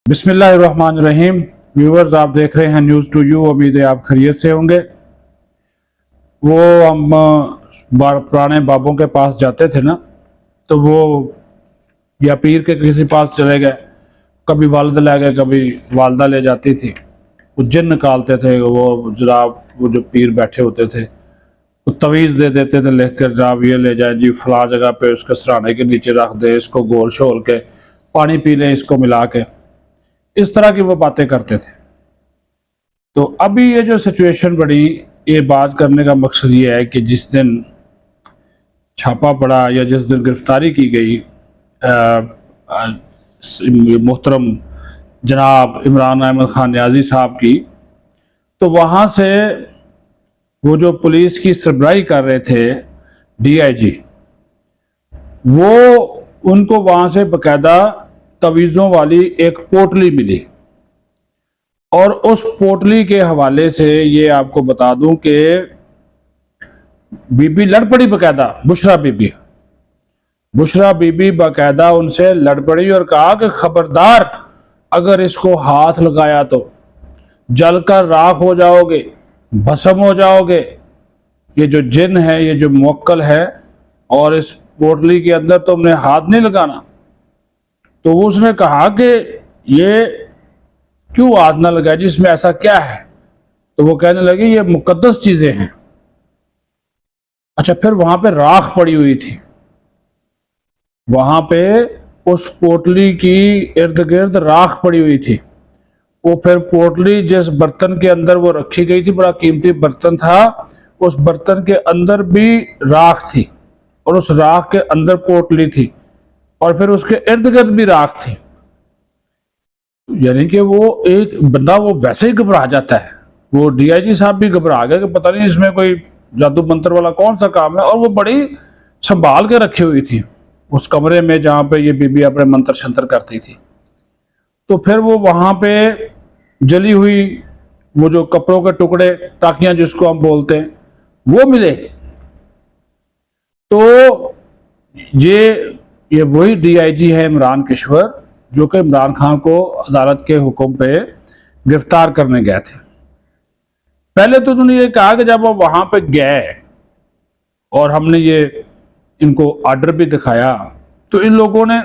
बिस्मिल्लाहिर्रहमानिर्रहीम। व्यूवर्स, आप देख रहे हैं न्यूज़ टू यू। उम्मीद है आप खैरियत से होंगे। वो हम पुराने बाबों के पास जाते थे ना, तो वो या पीर के किसी पास चले गए, कभी वालिद ले गए, कभी वालदा ले जाती थी। वो जिन निकालते थे, वो जनाब वो जो पीर बैठे होते थे तो तवीज़ दे देते थे लिख कर, जनाब ये ले जाए जी, फला जगह पे उसके सराहने के नीचे रख दे, इसको गोल शोल के पानी पी ले, इसको मिला के। इस तरह की वो बातें करते थे। तो अभी ये जो सिचुएशन बड़ी, ये बात करने का मकसद ये है कि जिस दिन छापा पड़ा या जिस दिन गिरफ्तारी की गई मोहतरम जनाब इमरान अहमद खान न्याजी साहब की, तो वहाँ से वो जो पुलिस की सरबराही कर रहे थे DIG, वो उनको वहाँ से बाकायदा तवीज़ों वाली एक पोटली मिली। और उस पोटली के हवाले से ये आपको बता दूं कि बीबी लड़ पड़ी, बाकायदा बुशरा बीबी बाकायदा उनसे लड़ पड़ी और कहा कि खबरदार, अगर इसको हाथ लगाया तो जलकर राख हो जाओगे, भस्म हो जाओगे। ये जो जिन है, ये जो मुवक्कल है, और इस पोटली के अंदर तुमने हाथ नहीं लगाना। तो उसने कहा कि ये क्यों हाथ ना लगाए जी, इसमें ऐसा क्या है? तो वो कहने लगे ये मुकद्दस चीजें हैं। अच्छा, फिर वहां पे राख पड़ी हुई थी, वहां पे उस पोटली की इर्द गिर्द राख पड़ी हुई थी। वो फिर पोटली जिस बर्तन के अंदर वो रखी गई थी, बड़ा कीमती बर्तन था, उस बर्तन के अंदर भी राख थी, और उस राख के अंदर पोटली थी, और फिर उसके इर्द गिर्द भी राख थी। यानी कि वो एक बंदा वो वैसे ही घबरा जाता है। वो DIG साहब भी घबरा गए कि पता नहीं इसमें कोई जादू मंत्र वाला कौन सा काम है। और वो बड़ी संभाल के रखी हुई थी उस कमरे में जहाँ पे ये बीबी अपने मंत्र शंत्र करती थी। तो फिर वो वहाँ पे जली हुई वो जो कपड़ों के टुकड़े, टाकियां जिसको हम बोलते हैं, वो मिले। तो ये वही DIG है इमरान किश्वर, जो कि इमरान खान को अदालत के हुक्म पे गिरफ्तार करने गए थे। पहले तो उन्होंने ये कहा कि जब वो वहां पे गए और हमने ये इनको आर्डर भी दिखाया, तो इन लोगों ने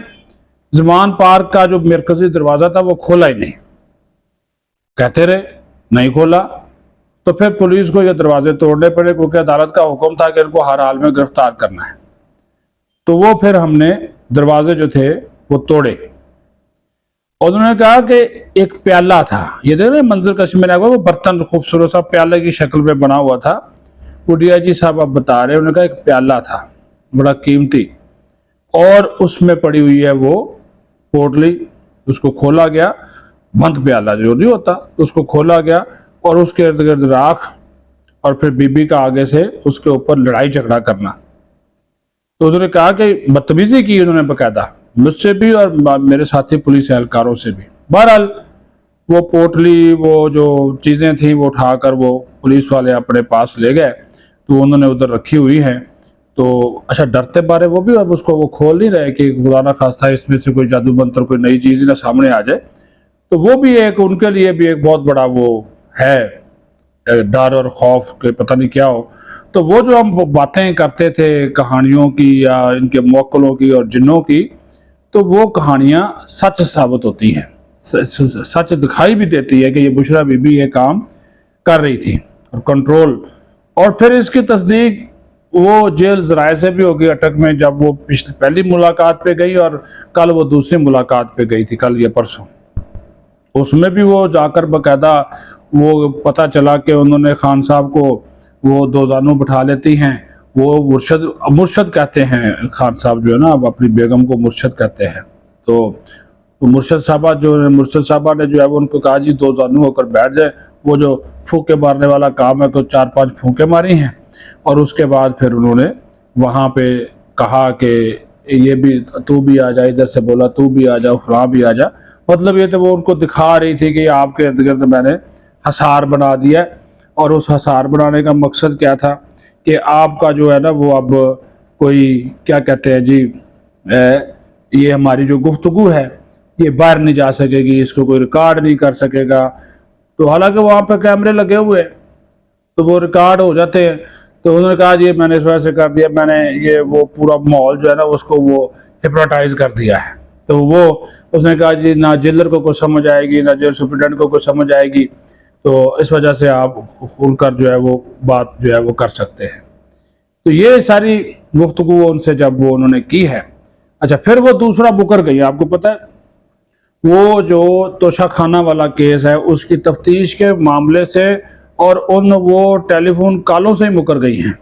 ज़मान पार्क का जो मरकजी दरवाजा था वो खोला ही नहीं। कहते रहे नहीं खोला। तो फिर पुलिस को ये दरवाजे तोड़ने पड़े, क्योंकि अदालत का हुक्म था कि इनको हर हाल में गिरफ्तार करना है। तो वो फिर हमने दरवाजे जो थे वो तोड़े। और उन्होंने कहा कि एक प्याला था, ये देख रहे मंजर कश में वो बर्तन खूबसूरत सा प्याले की शक्ल में बना हुआ था। वो DIG साहब अब बता रहे, उन्होंने कहा एक प्याला था बड़ा कीमती, और उसमें पड़ी हुई है वो पोटली। उसको खोला गया, बंद प्याला जो नहीं होता, उसको खोला गया, और उसके इर्द गिर्द राख, और फिर बीबी का आगे से उसके ऊपर लड़ाई झगड़ा करना। तो उन्होंने कहा कि बदतमीजी की उन्होंने बाकायदा, मुझसे भी और मेरे साथी पुलिस एहलकारों से भी। बहरहाल वो पोटली, वो जो चीज़ें थी, वो उठाकर वो पुलिस वाले अपने पास ले गए। तो उन्होंने उधर रखी हुई हैं। तो अच्छा, डरते बारे वो भी अब उसको वो खोल नहीं रहे कि खुदा ना खास्ता इसमें से कोई जादू मंत्र, कोई नई चीज़ ना सामने आ जाए। तो वो भी एक उनके लिए भी एक बहुत बड़ा वो है डर और खौफ के पता नहीं क्या हो। तो वो जो हम बातें करते थे कहानियों की या इनके मुवक्किलों की और जिन्नों की, तो वो कहानियाँ सच साबित होती हैं, सच दिखाई भी देती है कि ये बुशरा बीबी ये काम कर रही थी और कंट्रोल। और फिर इसकी तस्दीक वो जेल ज़राए से भी होगी अटक में, जब वो पहली मुलाकात पे गई और कल वो दूसरी मुलाकात पे गई थी, कल या परसों। उसमें भी वो जाकर बाकायदा वो पता चला कि उन्होंने खान साहब को वो दो जानू बिठा लेती हैं। वो मुर्शद कहते हैं खान साहब, जो है ना, अब अपनी बेगम को मुर्शद कहते हैं। तो मुर्शद साहबा ने जो है वो उनको कहा जी दो जानू होकर बैठ जाए। वो जो फूके मारने वाला काम है, तो 4-5 फूके मारी हैं, और उसके बाद फिर उन्होंने वहाँ पे कहा कि ये भी तू भी आ जा, इधर से बोला तू भी आ जा, फलां भी आ जा। मतलब ये तो वो उनको दिखा रही थी कि आपके इर्द गिर्द मैंने हसार बना दिया। और उस हसार बनाने का मकसद क्या था कि आपका जो है ना वो अब कोई क्या कहते हैं जी, ये हमारी जो गुफ्तगू है یہ باہر نہیں جا سکے گی، اس کو کوئی ریکارڈ نہیں کر سکے گا. تو حالانکہ وہاں پہ کیمرے لگے ہوئے ہیں تو وہ ریکارڈ ہو جاتے ہیں. تو انہوں نے کہا جی میں نے اس وجہ سے کر دیا، میں نے یہ وہ پورا ماحول جو ہے نا اس کو وہ ہپنوٹائز کر دیا ہے. تو وہ اس نے کہا جی نہ جیلر کو کوئی سمجھ آئے گی، نہ جیل سپرنٹینڈنٹ کو کوئی سمجھ آئے گی، تو اس وجہ سے آپ کھل کر جو ہے وہ بات جو ہے وہ کر سکتے ہیں. تو یہ ساری گفتگو ان سے جب وہ انہوں نے کی ہے. اچھا پھر وہ دوسرا مکر گئی. آپ کو پتہ ہے وہ جو توشہ خانہ والا کیس ہے اس کی تفتیش کے معاملے سے اور وہ ٹیلی فون کالوں سے ہی مکر گئی ہیں.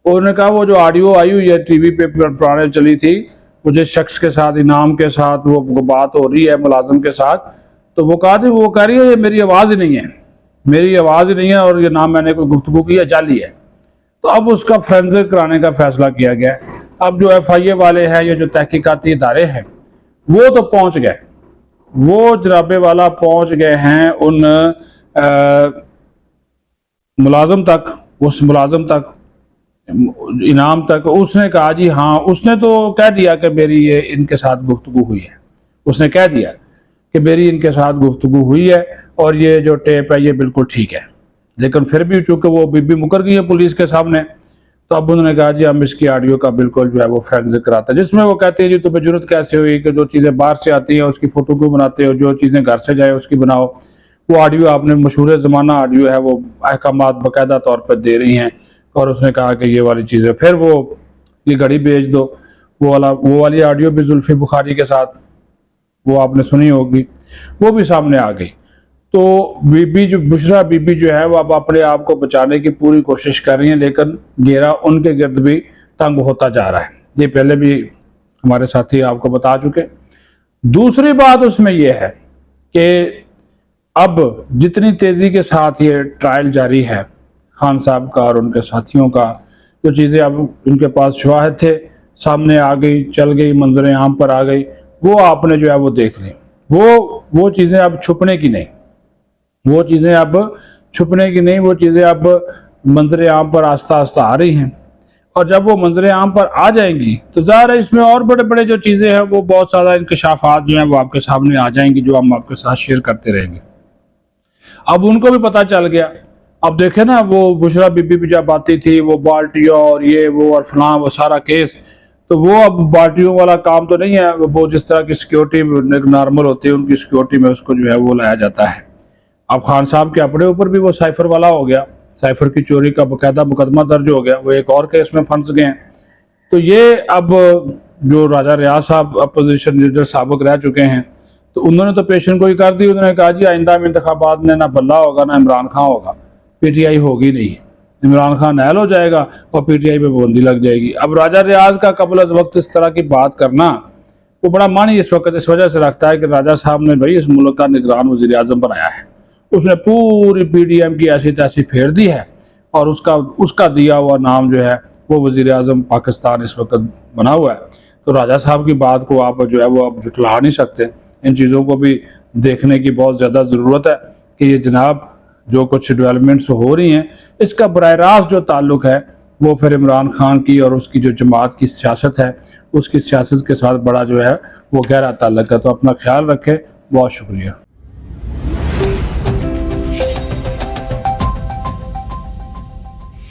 انہوں نے کہا وہ جو آڈیو آئی ہوئی ہے ٹی وی پہ پرانے چلی تھی، وہ جس شخص کے ساتھ انعام کے ساتھ وہ بات ہو رہی ہے ملازم کے ساتھ، تو وہ کہا تھی وہ کہہ رہی ہے یہ میری آواز ہی نہیں ہے، میری آواز ہی نہیں ہے اور یہ نام میں نے کوئی گفتگو کی ہے جعلی ہے. تو اب اس کا فرینزک کرانے کا فیصلہ کیا گیا ہے. اب جو ایف آئی اے والے ہیں یا جو تحقیقاتی ادارے ہیں وہ تو پہنچ گئے، وہ جناب والا پہنچ گئے ہیں ان ملازم تک، اس ملازم تک، انعام تک. اس نے کہا جی ہاں، اس نے تو کہہ دیا کہ میری یہ ان کے ساتھ گفتگو ہوئی ہے، اس نے کہہ دیا کہ میری ان کے ساتھ گفتگو ہوئی ہے اور یہ جو ٹیپ ہے یہ بالکل ٹھیک ہے. لیکن پھر بھی چونکہ وہ بی مکر گئی ہے پولیس کے سامنے، تو اب انہوں نے کہا جی ہم اس کی آڈیو کا بالکل جو ہے وہ فرینزک کراتے ہیں، جس میں وہ کہتے ہیں جی تمہیں جرت کیسے ہوئی کہ جو چیزیں باہر سے آتی ہیں اس کی فوٹو کیوں بناتے ہو، جو چیزیں گھر سے جائے اس کی بناؤ. وہ آڈیو آپ نے مشہور زمانہ آڈیو ہے، وہ احکامات باقاعدہ طور پر دے رہی ہیں. اور اس نے کہا کہ یہ والی چیزیں پھر وہ یہ گھڑی بھیج دو. وہ والی آڈیو بھی زلفی بخاری کے ساتھ وہ آپ نے سنی ہوگی، وہ بھی سامنے آ گئی. تو بی بی جو بشرا بی بی جو ہے وہ اب اپنے آپ کو بچانے کی پوری کوشش کر رہی ہیں، لیکن گھیرا ان کے گرد بھی تنگ ہوتا جا رہا ہے. یہ پہلے بھی ہمارے ساتھی آپ کو بتا چکے. دوسری بات اس میں یہ ہے کہ اب جتنی تیزی کے ساتھ یہ ٹرائل جاری ہے خان صاحب کا اور ان کے ساتھیوں کا، جو چیزیں اب ان کے پاس شواہد تھے سامنے آ گئی، چل گئی، منظر عام پر آ گئی، وہ آپ نے جو ہے وہ دیکھ لی. وہ چیزیں اب چھپنے کی نہیں، وہ چیزیں اب چھپنے کی نہیں، وہ چیزیں اب منظر عام پر آہستہ آہستہ آ رہی ہیں. اور جب وہ منظر عام پر آ جائیں گی تو ظاہر ہے اس میں اور بڑے بڑے جو چیزیں ہیں وہ بہت زیادہ انکشافات جو ہیں وہ آپ کے سامنے آ جائیں گی، جو ہم آپ کے ساتھ شیئر کرتے رہیں گے. اب ان کو بھی پتہ چل گیا. اب دیکھیں نا وہ بشرا بی بی بھی جب آتی تھی وہ بالٹیوں اور یہ وہ اور فلاں وہ سارا کیس، تو وہ اب بالٹیوں والا کام تو نہیں ہے، وہ جس طرح کی سیکیورٹی نارمل ہوتی ہے ان کی سیکیورٹی میں اس کو جو ہے وہ لایا جاتا ہے. اب خان صاحب کے اپنے اوپر بھی وہ سائفر والا ہو گیا، سائفر کی چوری کا باقاعدہ مقدمہ درج ہو گیا، وہ ایک اور کیس میں پھنس گئے ہیں. تو یہ اب جو راجہ ریاض صاحب اپوزیشن لیڈر سابق رہ چکے ہیں، تو انہوں نے تو پیشن گوئی کر دی. انہوں نے کہا جی آئندہ میں انتخابات میں نہ بلہ ہوگا نہ عمران خان ہوگا، پی ٹی آئی ہوگی نہیں، عمران خان نائل ہو جائے گا اور پی ٹی آئی پہ پابندی لگ جائے گی. اب راجہ ریاض کا قبل از وقت اس طرح کی بات کرنا وہ بڑا معنی اس وقت اس وجہ سے رکھتا ہے کہ راجہ صاحب نے بھائی اس ملک کا نگران وزیر اعظم بنایا ہے، اس نے پوری پی ڈی ایم کی ایسی تیسی پھیر دی ہے اور اس کا دیا ہوا نام جو ہے وہ وزیر اعظم پاکستان اس وقت بنا ہوا ہے. تو راجہ صاحب کی بات کو آپ جو ہے وہ اب جھٹلا نہیں سکتے. ان چیزوں کو بھی دیکھنے کی بہت زیادہ ضرورت ہے کہ یہ جناب جو کچھ ڈیولپمنٹس ہو رہی ہیں اس کا براہ راست جو تعلق ہے وہ پھر عمران خان کی اور اس کی جو جماعت کی سیاست ہے اس کی سیاست کے ساتھ بڑا جو ہے وہ گہرا تعلق ہے. تو اپنا خیال رکھے. بہت شکریہ.